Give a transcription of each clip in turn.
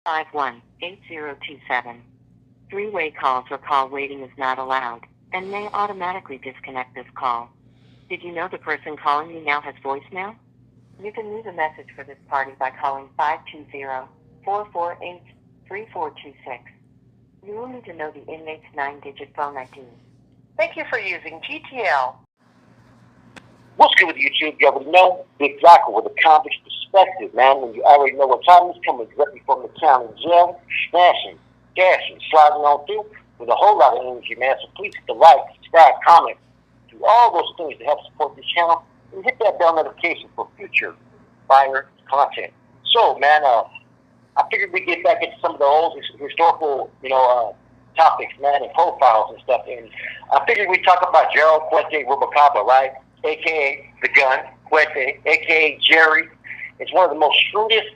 518027. Three-way calls or call waiting is not allowed and may automatically disconnect this call. Did you know the person calling you now has voicemail? You can leave a message for this party by calling 520-448-3426. You will need to know the inmate's 9-digit phone ID. Thank you for using GTL. What's good with YouTube? You already know Big Rocco with a convict's perspective, man. When you already know what time is coming directly from the county jail, smashing, dashing, sliding on through with a whole lot of energy, man. So please hit the like, subscribe, comment, do all those things to help support this channel, and hit that bell notification for future fire content. So, man, I figured we'd get back into some of the old historical, topics, man, and profiles and stuff. And I figured we'd talk about Gerald Cuete Ruebalcaba, right? A.K.A. The Gun, Cuete, A.K.A. Jerry. It's one of the most shrewdest,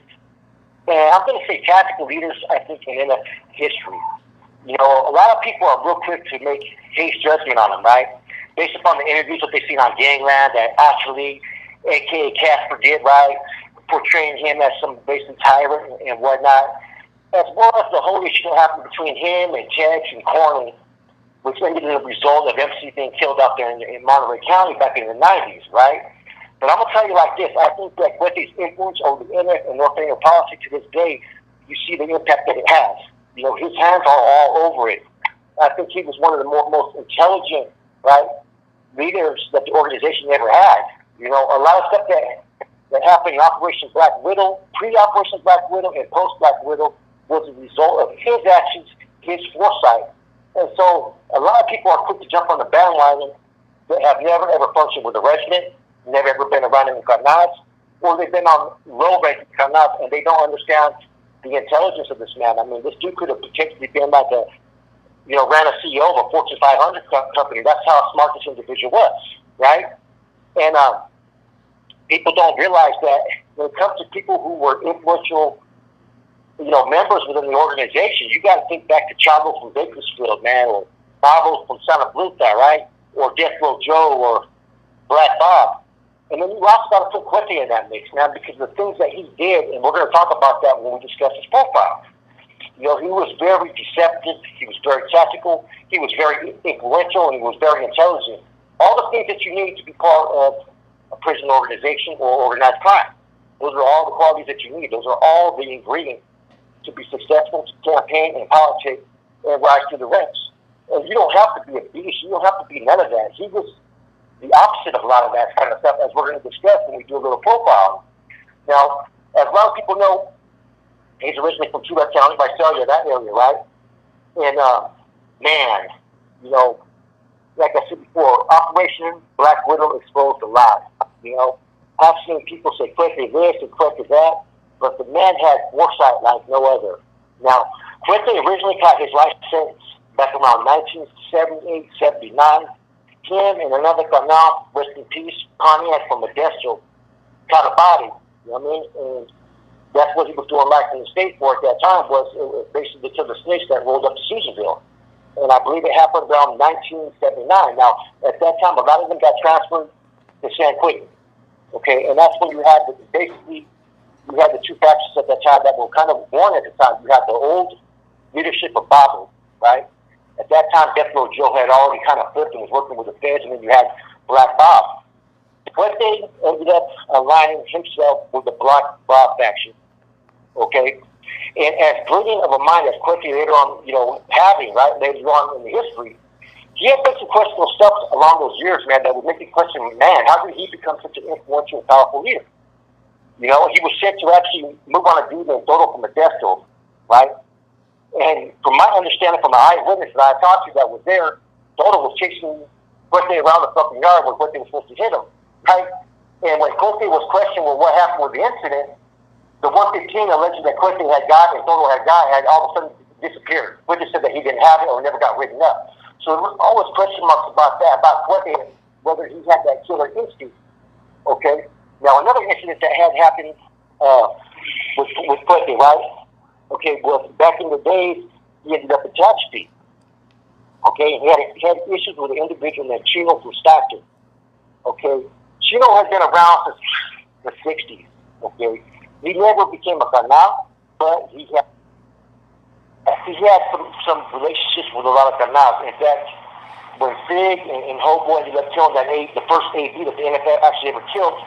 and I'm going to say tactical leaders, I think, in NF history. You know, a lot of people are real quick to make haste judgment on him, right? Based upon the interviews that they've seen on Gangland that actually, A.K.A. Casper did, right? Portraying him as some basic tyrant and whatnot. As well as the whole issue that happened between him and Tex and Corley, which ended in the result of MC being killed out there in Monterey County back in the 90s, right? But I'm going to tell you like this. I think that Cuete's influence over the internet and North Indian politics to this day, you see the impact that it has. You know, his hands are all over it. I think he was one of the most intelligent, right, leaders that the organization ever had. You know, a lot of stuff that happened in Operation Black Widow, pre-Operation Black Widow and post-Black Widow was a result of his actions, his foresight. And so a lot of people are quick to jump on the bandwagon that have never, ever functioned with a regiment, never, ever been around in the carnage, or they've been on low-ranking carnage, and they don't understand the intelligence of this man. I mean, this dude could have potentially been like ran a CEO of a Fortune 500 company. That's how smart this individual was, right? And people don't realize that when it comes to people who were influential members within the organization, you got to think back to Chavo from Bakersfield, man, or Bravo from Santa Bluta, right? Or Death Row Joe, or Black Bob. And then you also got to put Cuete in that mix, man, because the things that he did, and we're going to talk about that when we discuss his profile. You know, he was very deceptive, he was very tactical, he was very influential, and he was very intelligent. All the things that you need to be part of a prison organization or organized crime. Those are all the qualities that you need. Those are all the ingredients to be successful, to campaign and politics and rise to the ranks. And you don't have to be a beast. You don't have to be none of that. He was the opposite of a lot of that kind of stuff, as we're going to discuss when we do a little profile. Now, as a lot of people know, he's originally from Tuba County, Visalia, that area, right? And, like I said before, Operation Black Widow exposed a lot. I've seen people say Cuete this and Cuete that, but the man had foresight like no other. Now, Cuete originally got his life sentence back around 1978, 79. Him and another carnal, rest in peace, Pontiac from Modesto, caught a body. You know what I mean? And that's what he was doing life in the state for at that time, was basically to kill the snakes that rolled up to Susanville. And I believe it happened around 1979. Now, at that time, a lot of them got transferred to San Quentin. Okay, and that's when you had the two factions at that time that were kind of born at the time. You had the old leadership of Babu, right? At that time, Death Row Joe had already kind of flipped and was working with the feds, and then you had Black Bob. Cuete ended up aligning himself with the Black Bob faction, okay? And as brilliant of a mind as Cuete later on, having, right, later on in the history, he had done some questionable stuff along those years, man, that would make you question, man, how did he become such an influential and powerful leader? He was sent to actually move on a dude named Dodo from Modesto, right? And from my understanding from the eyewitness that I talked to that was there, Dodo was chasing Cuete around the fucking yard when Cuete was supposed to hit him, right? And when Cuete was questioned what happened with the incident, the 115 alleged that Cuete had got and Dodo had got had all of a sudden disappeared. Cuete said that he didn't have it or never got written up. So there was always question marks about that, about Cuete, whether he had that killer instinct. Okay? Now, another incident that had happened with Cuete, right? Okay, well, back in the days, he ended up in Tehachapi. Okay, he had issues with an individual named Chino from Stockton. Okay, Chino has been around since the 60s. Okay, he never became a carnal, but he had he had some relationships with a lot of carnals. In fact, when Fig and Hobo ended up killing the first AD that the NFL actually ever killed,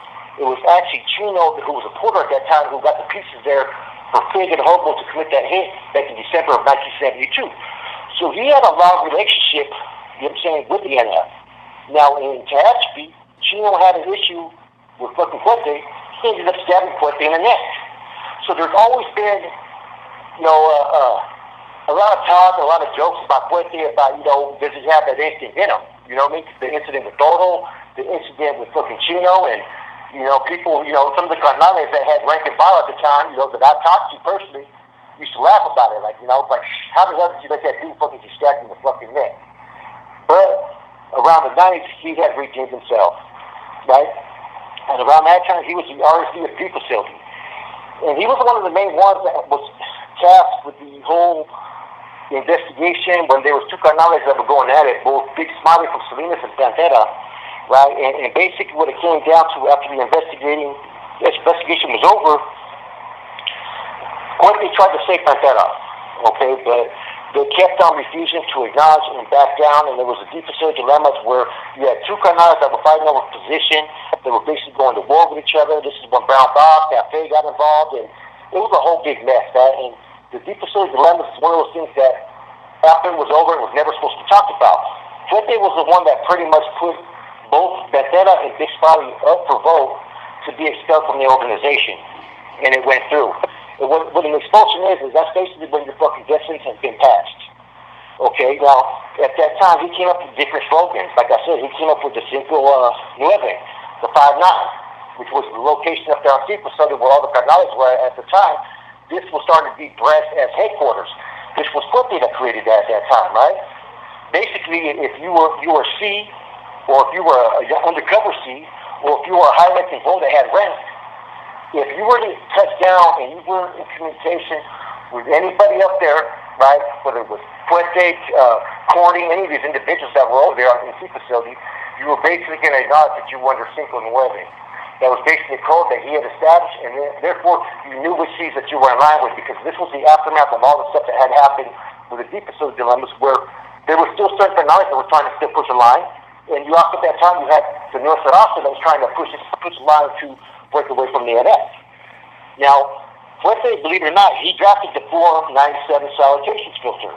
it was actually Chino, who was a porter at that time, who got the pieces there for Fig and Hobo to commit that hit back in December of 1972. So he had a long relationship, you know what I'm saying, with the NF. Now, in Tehachapi, Chino had an issue with fucking Cuete. He ended up stabbing Cuete in the neck. So there's always been, you know, a lot of talk, a lot of jokes about Cuete, about, you know, does he have that instinct in him? You know what I mean? The incident with Toto, the incident with fucking Chino, and, you know, people, you know, some of the carnales that had rank and file at the time, you know, that I talked to personally, used to laugh about it. Like, you know, like, how the hell did you let that dude fucking just stab you in the fucking neck? But around the 90s, he had regained himself, right? And around that time, he was the RSD of the facility. And he was one of the main ones that was tasked with the whole investigation when there was two carnales that were going at it, both Big Smiley from Salinas and Pantera, right? And basically what it came down to after the investigation was over, Cuete tried to save Pantera, okay? But they kept on refusing to acknowledge and back down, and there was a deep facility dilemmas where you had two carnales that were fighting over position. They were basically going to war with each other. This is when Brown Bob, Cafe got involved, and it was a whole big mess, right? And the deep facility dilemmas is one of those things that after it was over, it was never supposed to be talked about. Cuete was the one that pretty much put both Pantera and Big Spotty up for vote to be expelled from the organization, and it went through. And what an expulsion is that's basically when your fucking death sentence has been passed. Okay, now, at that time, he came up with different slogans. Like I said, he came up with the Cinco Nueve, the 5-9, which was the location up there on Sea Facility where all the carnales were at the time. This was starting to be branded as headquarters. This was Cuete that created that at that time, right? Basically, if you were C, or if you were an undercover C, or if you were a high-ranking bull that had rank, if you were to touch down and you were in communication with anybody up there, right, whether it was Cuete, Corning, any of these individuals that were over there on the sea facility, you were basically going to acknowledge that you were under Cinco Nueve. That was basically a code that he had established, and therefore you knew which seas that you were in line with, because this was the aftermath of all the stuff that had happened with the deep facility dilemmas, where there were still certain personalities that were trying to still push a line, and you also at that time you had the North Sarasa that was trying to push a line to break away from the NF. Now, Cuete, believe it or not, he drafted the 497 salutations filter,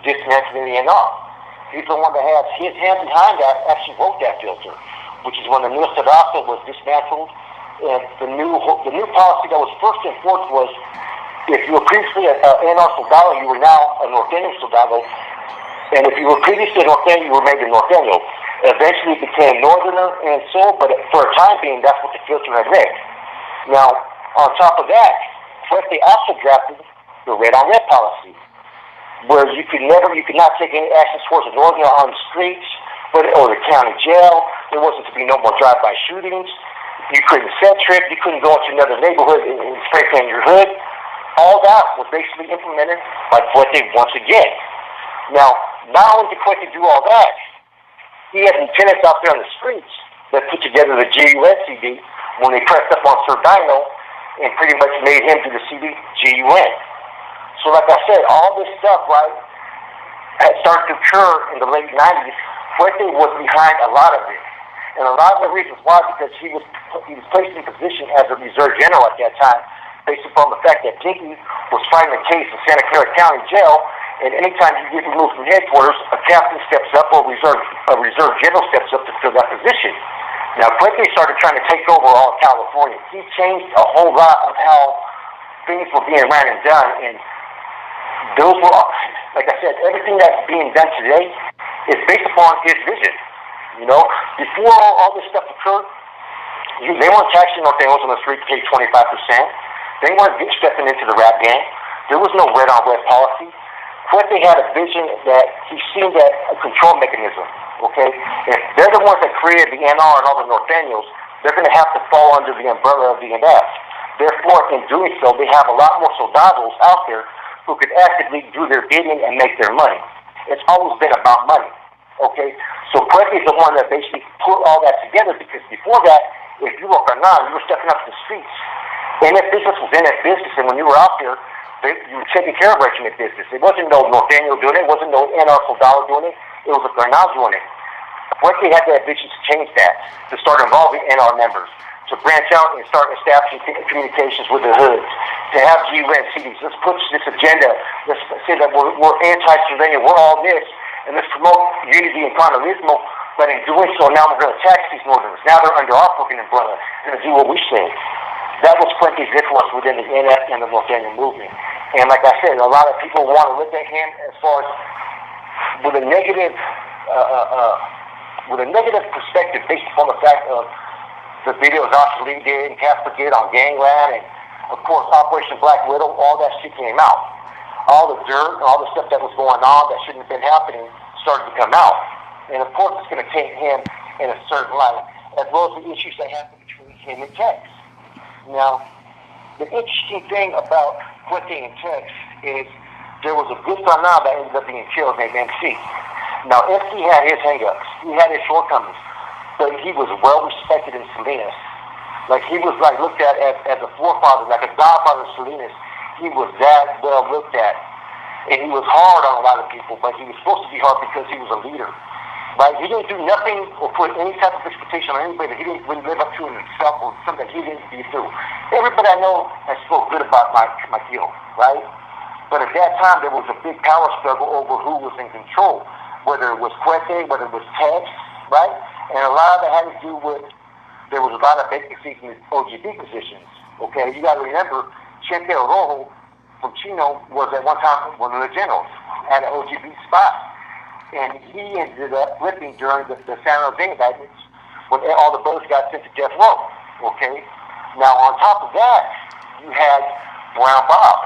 dismantling the NR. He's the one that has his hand behind that, actually wrote that filter, which is when the North Sarasa was dismantled. And the new policy that was first enforced was, if you were previously an NR soldado, you were now a Norteño soldado. And if you were previously a Norteño, you were made a Norteño. Eventually it became Northerner and so, but for a time being, that's what the filter had read. Now, on top of that, Cuete also drafted the red on red policy, where you could not take any action towards the Northerner on the streets, or the county jail. There wasn't to be no more drive-by shootings. You couldn't set trip. You couldn't go into another neighborhood and spray paint your hood. All that was basically implemented by Cuete once again. Now, not only did Cuete do all that, he had lieutenants out there on the streets that put together the GUN when they pressed up on Sir Dino and pretty much made him do the GUN. So like I said, all this stuff, right, had started to occur in the late 90s. Cuete was behind a lot of it. And a lot of the reasons why, because he was placed in position as a reserve general at that time, based upon the fact that Pinky was fighting a case in Santa Clara County Jail, and anytime you get removed from headquarters, a captain steps up or a reserve general steps up to fill that position. Now, Cuete started trying to take over all of California. He changed a whole lot of how things were being ran and done, and those were, like I said, everything that's being done today is based upon his vision. You know, before all this stuff occurred, they weren't taxing Norteños on the street to pay 25%. They weren't stepping into the rap game. There was no red on red policy. Cuete had a vision that he seen that a control mechanism, okay? If they're the ones that created the NR and all the Norteños, they're going to have to fall under the umbrella of the NF. Therefore, in doing so, they have a lot more soldados out there who could actively do their bidding and make their money. It's always been about money, okay? So Cuete is the one that basically put all that together, because before that, if you were carnal, you were stepping up to the streets. And if business was in that business, and when you were out there, You were taking care of regiment business. It wasn't no Nathaniel doing it. It wasn't no NR Soldado doing it. It was a Garnal doing it. What they had the ambition to change that, to start involving NR members, to branch out and start establishing communications with the hoods, to have GUNCs. Let's push this agenda. Let's say that we're anti-civilian, we're all this, and let's promote unity and communalismo. But in doing so, now we're going to tax these Northerners. Now they're under our fucking umbrella, going to do what we say. That was Cuete's influence within the NF and the Nathaniel movement. And like I said, a lot of people want to look at him as far as with a negative perspective based upon the fact of the videos Oscar did and Casper did on Gangland, and of course Operation Black Widow. All that shit came out. All the dirt and all the stuff that was going on that shouldn't have been happening started to come out. And of course it's going to take him in a certain light, as well as the issues that happened between him and Tex. Now, the interesting thing about Cuete and Tex is there was a good Garnal that ended up being killed named MC. Now, MC had his hang-ups. He had his shortcomings. But he was well respected in Salinas. Like, he was like looked at as a forefather, like a godfather of Salinas. He was that well looked at. And he was hard on a lot of people, but he was supposed to be hard because he was a leader. Right? He didn't do nothing or put any type of expectation on anybody that he didn't really live up to himself or something that he didn't be through. Everybody I know has spoke good about my deal, right? But at that time, there was a big power struggle over who was in control, whether it was Cuete, whether it was Tex, right? And a lot of that had to do with, there was a lot of vacancies in the OGB positions, okay? You got to remember, Chente Rojo from Chino was at one time one of the generals, had an OGB spot. And he ended up flipping during the San Jose indictments when all the boats got sent to death row. Okay? Now, on top of that, you had Brown Bob.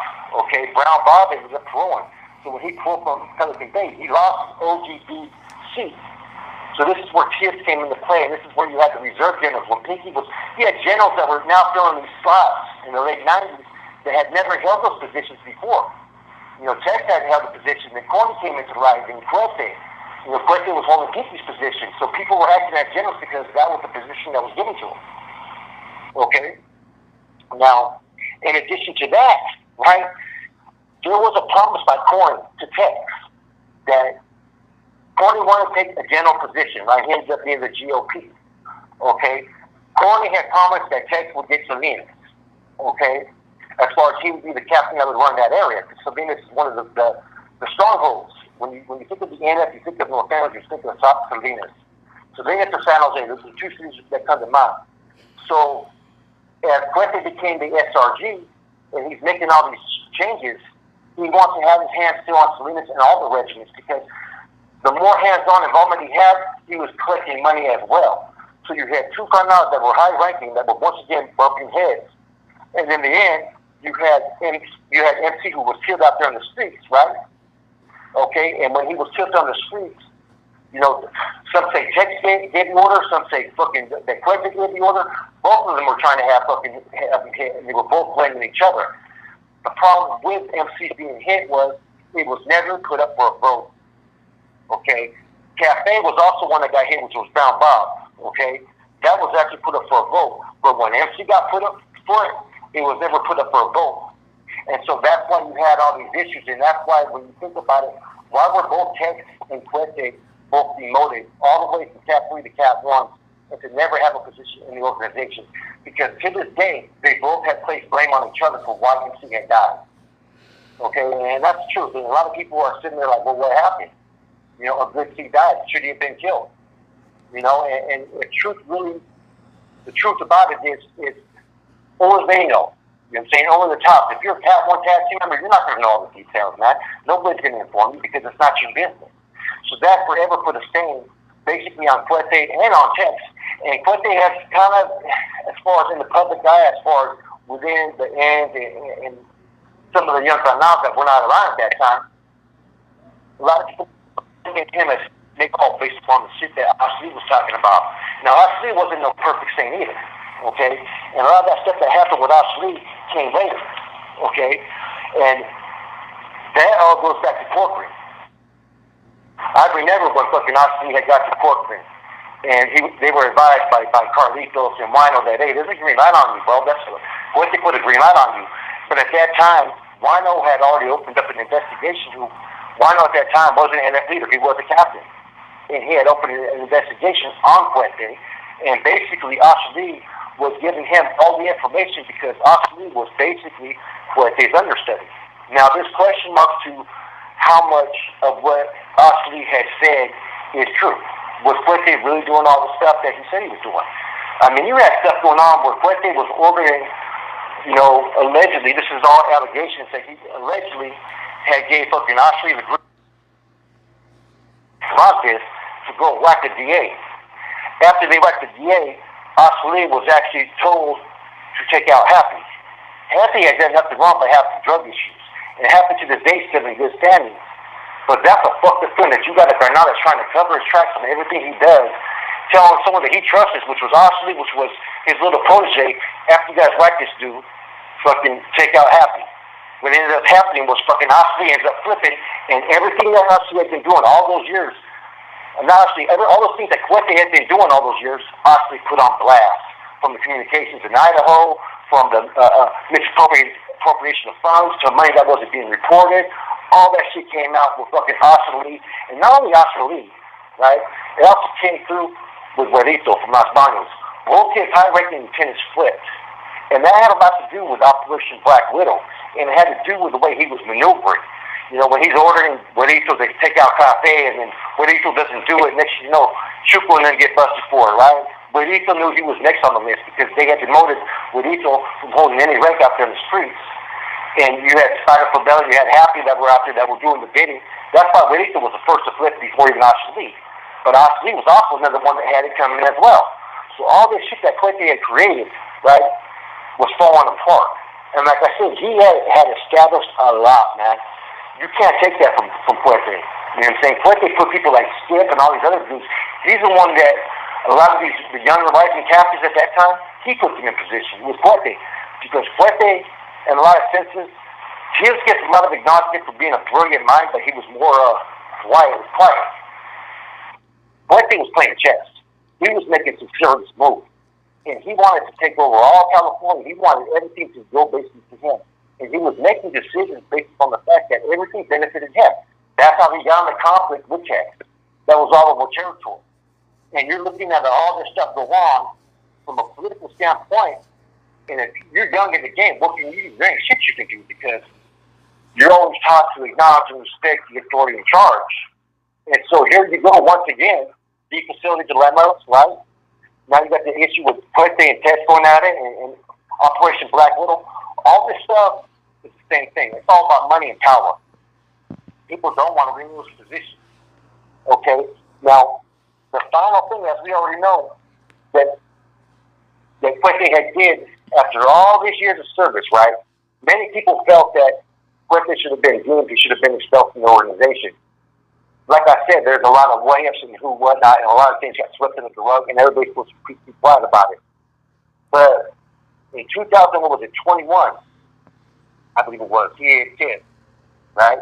Okay? Brown Bob ended up paroling. So when he pulled from Pelican Bay, he lost his OGB seat. So this is where TIFs came into play, and this is where you had the reserve generals. When Pinky was, he had generals that were now filling these slots in the late 90s that had never held those positions before. You know, Tex hadn't held the position, and Corny came into rising. Cuete, you know, Cuete was holding Pinky's position, so people were acting as generals because that was the position that was given to them. Okay? Now, in addition to that, right, there was a promise by Corny to Tex that Corny wanted to take a general position, right? He ended up being the GOP. Okay? Corny had promised that Tex would get Salinas. Okay? As far as he would be the captain that would run that area. Salinas is one of the strongholds. When you think of the NF, you think of Los Angeles, you think of South Salinas. Salinas or San Jose, those are the two cities that come to mind. So, as Cuete became the SRG, and he's making all these changes, he wants to have his hands still on Salinas and all the regiments, because the more hands-on involvement he had, he was collecting money as well. So you had two Garnals that were high-ranking, that were once again bumping heads. And in the end, you had MC who was killed out there in the streets, right? Okay, and when he was killed on the streets, you know, some say Tex gave the order, some say fucking that Cuete gave the order. Both of them were trying to have and they were both blaming each other. The problem with MC being hit was it was never put up for a vote. Okay, Cafe was also one that got hit, which was Brown Bob. Okay, that was actually put up for a vote, but when MC got put up for it, it was never put up for a vote. And so that's why you had all these issues, and that's why when you think about it, why were both Tex and Cuete both demoted all the way from Cat 3 to Cat 1 and to never have a position in the organization? Because to this day, they both had placed blame on each other for why MC had died. Okay, and that's the truth. And a lot of people are sitting there like, well, what happened? You know, a good C died. Should he have been killed? You know, and the truth about it is only they know. You know what I'm saying? Only the top. If you're a Cat 1 Cat 2 member, you're not going to know all the details, man. Nobody's going to inform you because it's not your business. So that forever put a stain basically on Cuete and on Tex. And Cuete has kind of, as far as in the public eye, as far as within the end and some of the young Garnals that were not around at that time, a lot of people look at him as they call based upon the shit that Ashley was talking about. Now, Ashley wasn't no perfect saint either. Okay, and a lot of that stuff that happened with Ashley came later. Okay, and that all goes back to Corcoran. I remember when fucking Ashley had got to Corcoran, and they were advised by Carlitos and Wino that, hey, there's a green light on you, bro. That's what they put a green light on you. But at that time, Wino had already opened up an investigation. Wino at that time wasn't an NF leader; he was a captain, and he had opened an investigation on Cuete. And basically, Ashley was giving him all the information because Ashley was basically Cuete's understudy. Now, there's question marks to how much of what Ashley had said is true. Was Cuete really doing all the stuff that he said he was doing? I mean, you had stuff going on where Cuete was ordering, allegedly, this is all allegations, that he allegedly had gave fucking Ashley the group about this to go whack the DA. After they whacked the DA, Ashley was actually told to take out Happy. Happy had done nothing wrong but have some drug issues. And Happy to this day still in good standing. But that's a fucked up thing that you got a guy now that's trying to cover his tracks on everything he does, telling someone that he trusted, which was Ashley, which was his little protege, after you guys whacked this dude, fucking take out Happy. What ended up happening was fucking Ashley ends up flipping, and everything that Ashley had been doing all those years, and honestly, all those things that Cuete had been doing all those years, Ashley put on blast. From the communications in Idaho, from the misappropriation of funds to money that wasn't being reported. All that shit came out with fucking Ashley. And not only Ashley, right? It also came through with Juanito from Los Banos. Both his high-ranking lieutenants flipped. And that had a lot to do with Operation Black Widow. And it had to do with the way he was maneuvering. When he's ordering Juanito to take out Cafe, and then Juanito doesn't do it, next thing you know, Chuco and then get busted for it, right? Juanito knew he was next on the list because they had demoted Juanito from holding any rank out there in the streets. And you had Spider Fabella, you had Happy that were out there that were doing the bidding. That's why Juanito was the first to flip before even Ashley. But Ashley was also another one that had it coming as well. So all this shit that Cuete had created, right, was falling apart. And like I said, he had established a lot, man. You can't take that from Cuete. You know what I'm saying? Cuete put people like Skip and all these other dudes. He's the one that a lot of the younger rising captains at that time, he put them in position with Cuete. Because Cuete, in a lot of senses, he gets a lot of acknowledgement for being a brilliant mind, but he was more quiet. Cuete was playing chess. He was making some serious moves. And he wanted to take over all California. He wanted everything to go basically to him. And he was making decisions based on the fact that everything benefited him. That's how he got in the conflict with Tex. That was all over territory. And you're looking at all this stuff go on from a political standpoint, and if you're young in the game, what can you do? There ain't shit you can do because you're always taught to acknowledge and respect the authority in charge. And so here you go once again, the facility dilemmas, right? Now you got the issue with Cuete and Tex going at it, and Operation Black Widow. All this stuff is the same thing. It's all about money and power. People don't want to be in those positions. Okay? Now, the final thing, as we already know, that Cuete had did after all these years of service, right? Many people felt that Cuete should have been doomed. He should have been expelled from the organization. Like I said, there's a lot of what-ifs and who, whatnot, and a lot of things got swept under the rug, and everybody's supposed to be quiet about it. But in 2021, I believe it was, he had kids, right?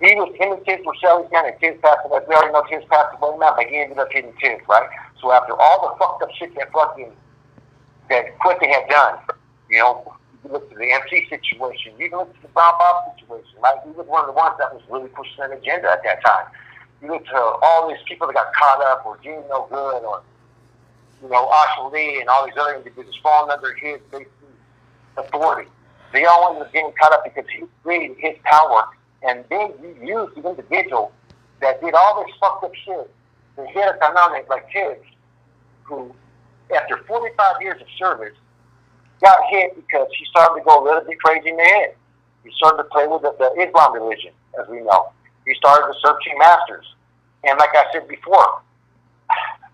Him and Tiz were selling down, and Tiz passed away. We already know Tiz passed away now, but he ended up hitting Tiz, right? So after all the fucked up shit that Cuete had done, you look to the MC situation, you look to the Brown Bob situation, right? He was one of the ones that was really pushing an agenda at that time. You look to all these people that got caught up, or Gene No Good, or Asha Lee, and all these other individuals falling under his basic authority. They all ended up getting caught up because he created his power. And then you used the individual that did all this fucked up shit to hit a dynamic like Tiz, who, after 45 years of service, got hit because he started to go a little bit crazy in the head. He started to play with the Islam religion, as we know. He started to serve two masters. And like I said before,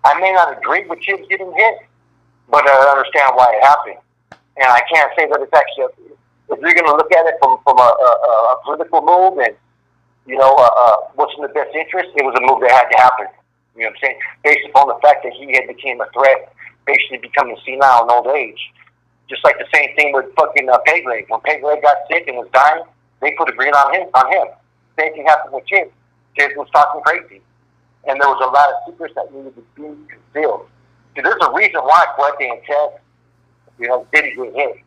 I may not agree with Tiz getting hit, but I understand why it happened. And I can't say that it's actually, if you're going to look at it from a political move and, what's in the best interest, it was a move that had to happen. You know what I'm saying? Based upon the fact that he had became a threat, basically becoming senile in old age. Just like the same thing with fucking Pegleg. When Pegleg got sick and was dying, they put a green on him. Same thing happened with Tiz. Tiz was talking crazy. And there was a lot of secrets that needed to be concealed. So there's a reason why Cuete and Tex, didn't get hit.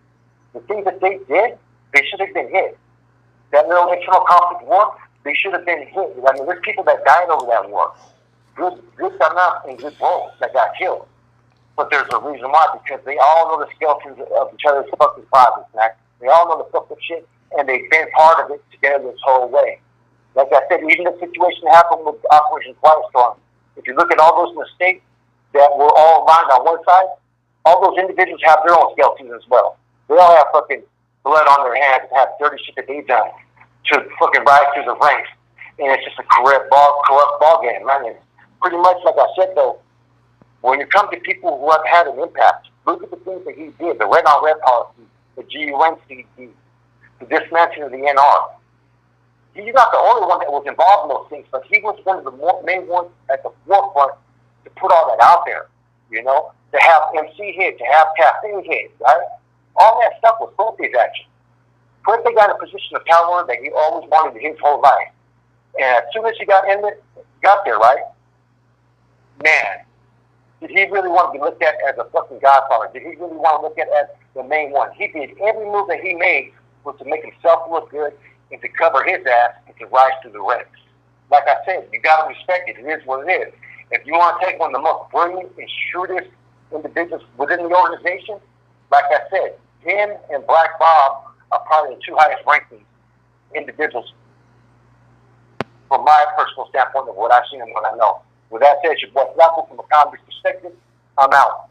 The things that they did They should have been hit. That little internal conflict war, they should have been hit. I mean, there's people that died over that war. Good enough and good roles that got killed. But there's a reason why, because they all know the skeletons of each other's fucking closets, man. They all know the fucking shit, and they've been part of it together this whole way. Like I said, even the situation happened with Operation Quiet Storm. If you look at all those mistakes that were all aligned on one side, all those individuals have their own skeletons as well. They all have fucking blood on their hands and have dirty shit that they've done to fucking rise through the ranks. And it's just a corrupt ball game, man. And pretty much, like I said, though, when you come to people who have had an impact, look at the things that he did, the red on red policy, the GUNCD, the dismantling of the NR. He's not the only one that was involved in those things, but he was one of the main ones at the forefront to put all that out there, you know, to have MC hit, to have cafe hit, right? All that stuff was Cuete's action. Cuete got in a position of power that he always wanted his whole life. And as soon as he got there, right? Man, did he really want to be looked at as a fucking godfather? Did he really want to look at as the main one? He did every move that he made was to make himself look good and to cover his ass and to rise to the ranks. Like I said, you got to respect it. It is what it is. If you want to take one of the most brilliant and shrewdest individuals within the organization, like I said, him and Black Bob are probably the two highest ranking individuals from my personal standpoint of what I've seen and what I know. With that said, your boy Flacco from a comedy perspective, I'm out.